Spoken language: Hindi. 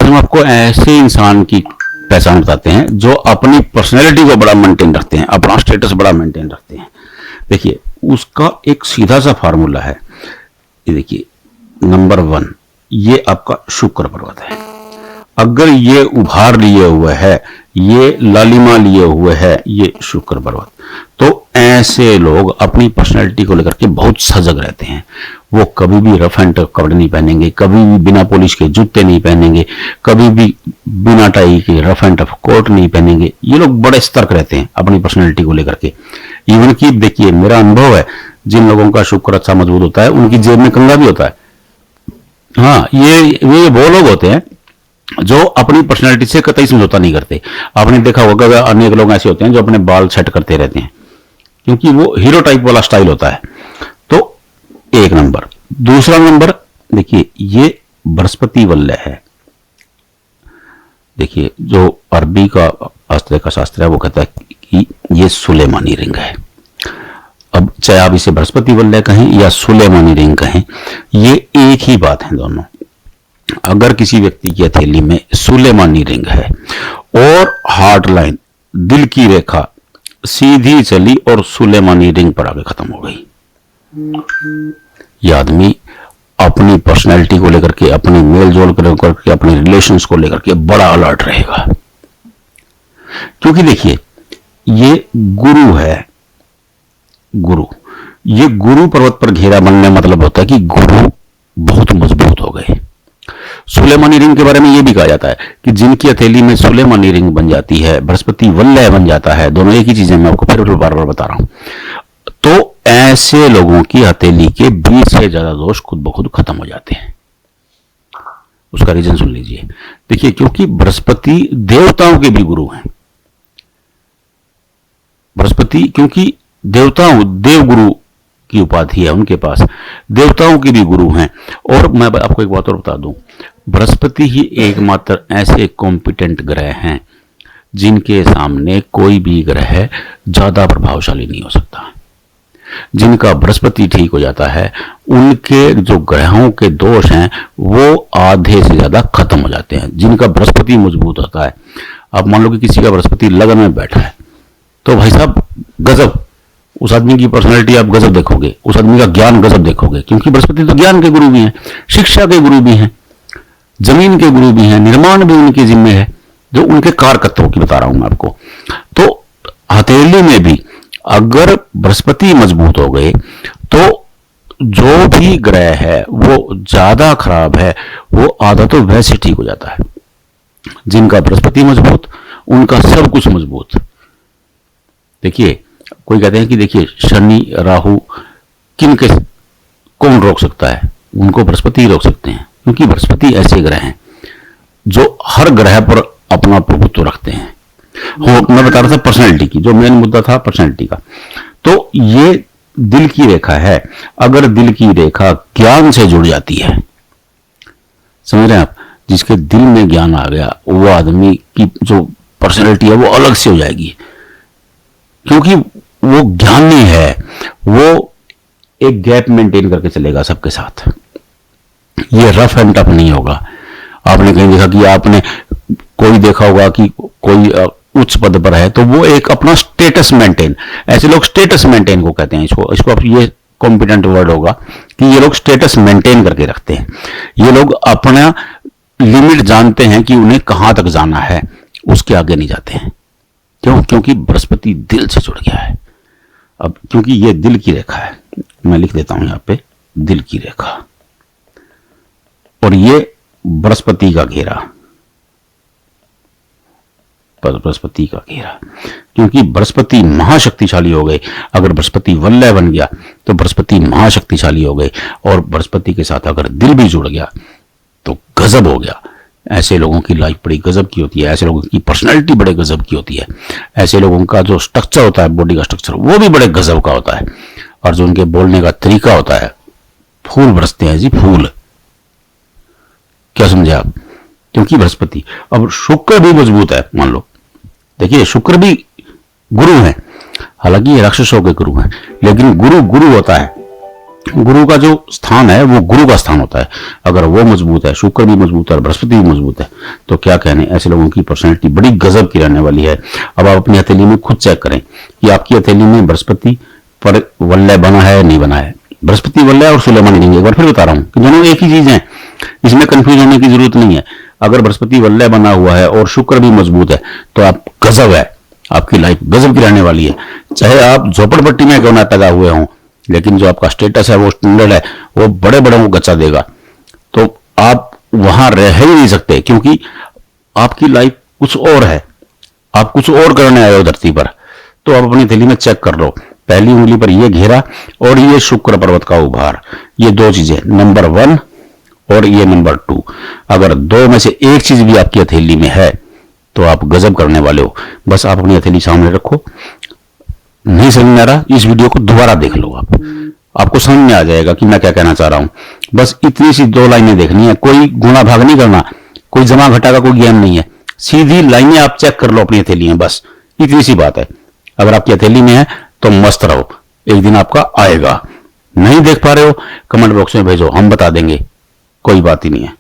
हम आपको ऐसे इंसान की पहचान बताते हैं जो अपनी पर्सनैलिटी को बड़ा मेंटेन रखते हैं, अपना स्टेटस बड़ा मेंटेन रखते हैं। देखिए उसका एक सीधा सा फार्मूला है, ये देखिए, नंबर 1, ये आपका शुक्र पर्वत है। अगर ये उभार लिए हुए है, ये लालिमा लिए हुए है, ये शुक्र पर्वत, तो ऐसे लोग अपनी पर्सनैलिटी को लेकर के बहुत सजग रहते हैं। वो कभी भी रफ एंड टफ कपड़े नहीं पहनेंगे, कभी भी बिना पॉलिश के जूते नहीं पहनेंगे, कभी भी बिना टाई के रफ एंड टफ कोट नहीं पहनेंगे। ये लोग बड़े सतर्क रहते हैं अपनी पर्सनैलिटी को लेकर के। इवन की देखिए, मेरा अनुभव है, जिन लोगों का शुक्र अच्छा मजबूत होता है उनकी जेब में कंघा भी होता है। हाँ, ये वो लोग होते हैं जो अपनी पर्सनैलिटी से कतई समझौता नहीं करते। आपने देखा होगा अनेक लोग ऐसे होते हैं जो अपने बाल सेट करते रहते हैं, क्योंकि वो हीरो टाइप वाला स्टाइल होता है। तो एक नंबर। दूसरा नंबर देखिए, ये बृहस्पति वलय है। देखिए जो अरबी का अस्त्र का शास्त्र है वो कहता है कि ये सुलेमानी रिंग है। अब चाहे आप इसे बृहस्पति वलय कहें या सुलेमानी रिंग कहें, ये एक ही बात है दोनों। अगर किसी व्यक्ति की हथेली में सुलेमानी रिंग है और हार्ट लाइन, दिल की रेखा सीधी चली और सुलेमानी रिंग पर आगे खत्म हो गई, यह आदमी अपनी पर्सनैलिटी को लेकर के, अपनी मेल जोल को लेकर के, अपने रिलेशंस को लेकर के बड़ा अलर्ट रहेगा। क्योंकि देखिए ये गुरु है, गुरु, ये गुरु पर्वत पर घेरा बनने मतलब होता है कि गुरु बहुत मजबूत हो गए। सुलेमानी रिंग के बारे में यह भी कहा जाता है कि जिनकी हथेली में सुलेमानी रिंग बन जाती है, बृहस्पति वलय बन जाता है, दोनों एक ही चीजें, मैं आपको फिर बार बार बता रहा हूं, तो ऐसे लोगों की हथेली के 20 से ज्यादा दोष खुद ब खुद खत्म हो जाते हैं। उसका रीजन सुन लीजिए। देखिए, क्योंकि बृहस्पति देवताओं के भी गुरु हैं। बृहस्पति क्योंकि देवताओं, देवगुरु की उपाधि है उनके पास, देवताओं के भी गुरु हैं। और मैं आपको एक बात और बता दूं, बृहस्पति ही एकमात्र ऐसे कॉम्पिटेंट ग्रह हैं जिनके सामने कोई भी ग्रह ज्यादा प्रभावशाली नहीं हो सकता। जिनका बृहस्पति ठीक हो जाता है, उनके जो ग्रहों के दोष हैं वो आधे से ज्यादा खत्म हो जाते हैं। जिनका बृहस्पति मजबूत होता है, अब मान लो कि किसी का बृहस्पति लगन में बैठा है, तो भाई साहब गजब, उस आदमी की पर्सनालिटी आप गजब देखोगे, उस आदमी का ज्ञान गजब देखोगे, क्योंकि बृहस्पति तो ज्ञान के गुरु भी हैं, शिक्षा के गुरु भी हैं, जमीन के गुरु भी हैं, निर्माण भी उनके जिम्मे है, जो उनके कारकत्वों की बता रहा हूं मैं आपको। तो हथेली में भी अगर बृहस्पति मजबूत हो गए तो जो भी ग्रह है वो ज्यादा खराब है वो आधा तो वैसे ठीक हो जाता है। जिनका बृहस्पति मजबूत, उनका सब कुछ मजबूत। देखिए, कोई कहते हैं कि देखिए शनि राहु किनके, कौन रोक सकता है? उनको बृहस्पति ही रोक सकते हैं, क्योंकि बृहस्पति ऐसे ग्रह हैं जो हर ग्रह पर अपना प्रभुत्व रखते हैं। मैं बता रहा था पर्सनैलिटी की, जो मेन मुद्दा था पर्सनैलिटी का। तो ये दिल की रेखा है। अगर दिल की रेखा ज्ञान से जुड़ जाती है, समझ रहे हैं आप, जिसके दिल में ज्ञान आ गया, वो आदमी की जो पर्सनैलिटी है वो अलग से हो जाएगी, क्योंकि वो ज्ञानी है। वो एक गैप मेंटेन करके चलेगा सबके साथ, ये रफ एंड टफ नहीं होगा। आपने कहीं देखा कि आपने कोई देखा होगा कि कोई उच्च पद पर है तो वो एक अपना स्टेटस मेंटेन, ऐसे लोग स्टेटस मेंटेन को कहते हैं, इसको आप, ये कॉम्पिटेंट वर्ड होगा कि ये लोग स्टेटस मेंटेन करके रखते हैं। ये लोग अपना लिमिट जानते हैं कि उन्हें कहां तक जाना है, उसके आगे नहीं जाते हैं। क्यों? क्योंकि बृहस्पति दिल से जुड़ गया है। अब क्योंकि ये दिल की रेखा है, मैं लिख देता हूं यहां पे, दिल की रेखा, और ये बृहस्पति का घेरा, बृहस्पति का घेरा, क्योंकि बृहस्पति महाशक्तिशाली हो गए। अगर बृहस्पति वलय बन गया तो बृहस्पति महाशक्तिशाली हो गए, और बृहस्पति के साथ अगर दिल भी जुड़ गया तो गजब हो गया। ऐसे लोगों की लाइफ बड़ी गजब की होती है, ऐसे लोगों की पर्सनैलिटी बड़े गजब की होती है, ऐसे लोगों का जो स्ट्रक्चर होता है, बॉडी का स्ट्रक्चर, वो भी बड़े गजब का होता है, और जो उनके बोलने का तरीका होता है, फूल बरसते हैं जी, फूल। क्या समझे आप? क्योंकि बृहस्पति, अब शुक्र भी मजबूत है, मान लो, देखिए शुक्र भी गुरु है, हालांकि ये राक्षसों के गुरु हैं, लेकिन गुरु गुरु होता है, गुरु का जो स्थान है वो गुरु का स्थान होता है। अगर वो मजबूत है, शुक्र भी मजबूत है और बृहस्पति भी मजबूत है, तो क्या कहने, ऐसे लोगों की पर्सनैलिटी बड़ी गजब की रहने वाली है। अब आप अपनी हथेली में खुद चेक करें कि आपकी हथेली में बृहस्पति पर वलय बना है नहीं बना है। बृहस्पति वलय और सुलेमानी रिंग, एक बार फिर बता रहा हूं कि दोनों एक ही चीज है, इसमें कंफ्यूज होने की जरूरत नहीं है। अगर बृहस्पति वलय बना हुआ है और शुक्र भी मजबूत है तो आप गजब है, आपकी लाइफ गजब की रहने वाली है। चाहे आप झोपड़पट्टी में क्यों ना पैदा हुए हों, लेकिन जो आपका स्टेटस है, वो स्टैंडर्ड है, वो बड़े बड़ों को गचा देगा। तो आप वहां रह ही नहीं सकते, क्योंकि आपकी लाइफ कुछ और है, आप कुछ और करने आए हो धरती पर। तो आप अपनी थैली में चेक कर लो, पहली उंगली पर ये घेरा और ये शुक्र पर्वत का उभार, ये दो चीजें, नंबर 1 और ये नंबर 2। अगर दो में से एक चीज भी आपकी हथेली में है तो आप गजब करने वाले हो। बस आप अपनी हथेली सामने रखो। नहीं समझ में आ रहा, इस वीडियो को दोबारा देख लो, आपको समझ में आ जाएगा कि मैं क्या कहना चाह रहा हूं। बस इतनी सी 2 लाइनें देखनी है, कोई गुणा भाग नहीं करना, कोई जमा घटा का कोई ज्ञान नहीं है, सीधी लाइनें आप चेक कर लो अपनी हथेली में, बस इतनी सी बात है। अगर आपकी हथेली में है तो मस्त रहो, एक दिन आपका आएगा। नहीं देख पा रहे हो, कमेंट बॉक्स में भेजो, हम बता देंगे, कोई बात ही नहीं है।